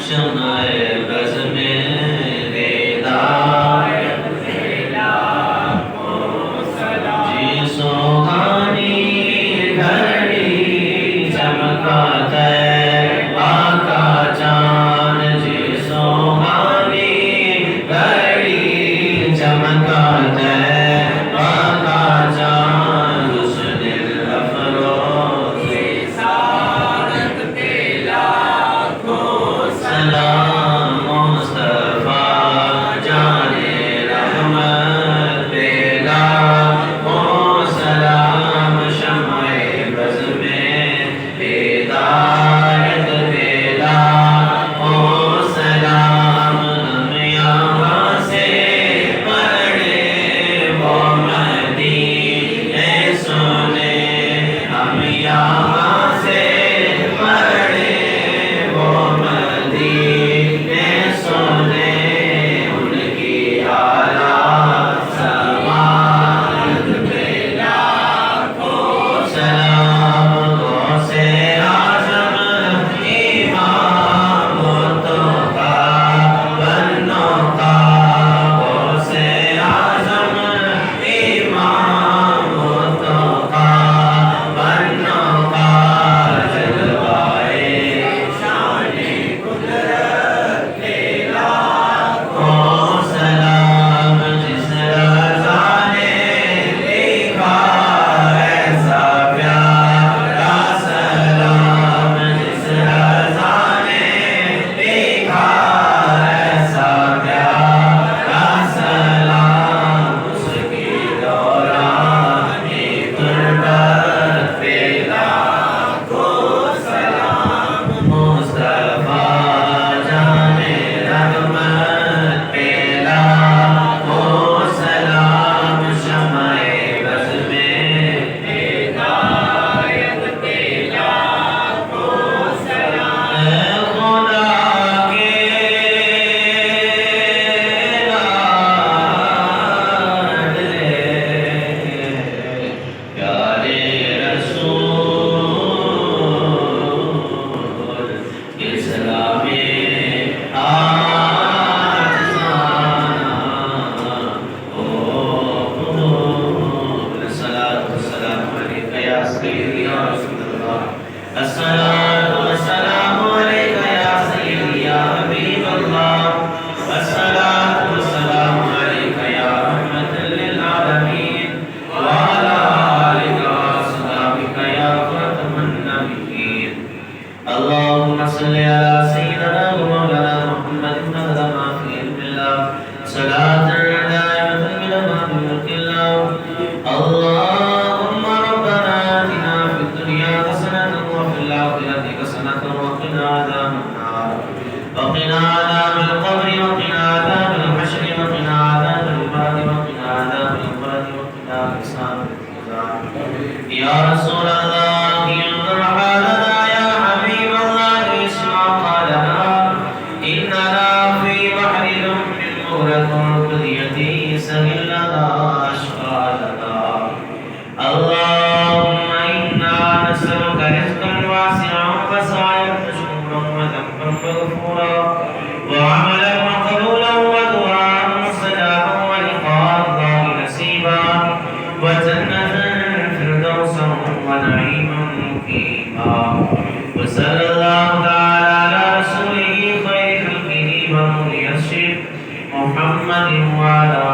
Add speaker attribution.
Speaker 1: शम्ए buzz में बेदायत फैला को सलाम। जी सुहानी घड़ी चमका तैबा का चाँद, जी सुहानी घड़ी चमका तैबा का चाँद, उस दिल अफरोज़ सादत पे लाखों सलाम। मुस्तफ़ा जाने रहमत पे लाखों सलाम। शम्ए बज़ में हिदायत पे लाखों सलाम। हम यहाँ से पढ़े वो मदीने सुने, हम यहाँ से पढ़े वो मदीने सुने। उनकी आला समात पे लाखों सलाम। गौसे आज़म इमाम मुत्तक़ा बन्नों का, गौसे आज़म इमाम मुत्तक़ा बन्नों का, जलवाए शाने कुदरत पे लाखों सलाम। जिस रज़ा ने लिखा ऐसा प्यारा सलाम, जिस रज़ा ने लिखा ऐसा प्यारा सलाम, उसकी दौरानी गुरबत पे लाखों सलाम। मुस्तफ़ा जाने रहमत पे लाखों सलाम। शम्ए बज़ में हिदायत पे लाखों सलाम। ऐ खुदा के लाडले प्यारे रसूल, इस्लामी आज ज़माना हो कबूल। अस्सलातु वस्सलामु अलैका या सय्यदी या रसूलल्लाह, अस्सलातु वस्सलामु अलैका या सय्यदी या हबीबल्लाह, अस्सलातु वस्सलामु अलैका या रहमतल लिल आलमीन, व अला आलिका व अस्हाबिका या खातमन नबिय्यीन। اللهم صل على سيدنا ومولانا محمد عدد ما في علم الله، صلاة دائمة بدوام ملك الله. اللهم ربنا آتنا في الدنيا حسنة وفي الآخرة حسنة وقنا عذاب النار، وقنا عذاب القبر، وقنا عذاب الحشر، وقنا عذاب البعد، وقنا عذاب الفرج، وقنا حساب الميزان. يا رسول الله انظر حالنا، يا حبيب الله اسمع قالنا، إننا في بحر ذنب مغرق قضيتي سهل لنا أشغالنا. اللهم إنا نسألك رزقا واسعا وسعيا مشكورا وذنبا مغفورا وعملا مقبولا ودعاء مستجابا ولقاء الله نصيبا وجنة فردوسا ونعيما مقيما. وصلى الله تعالى على رسوله خير خلقه ومرشد محمد وعلى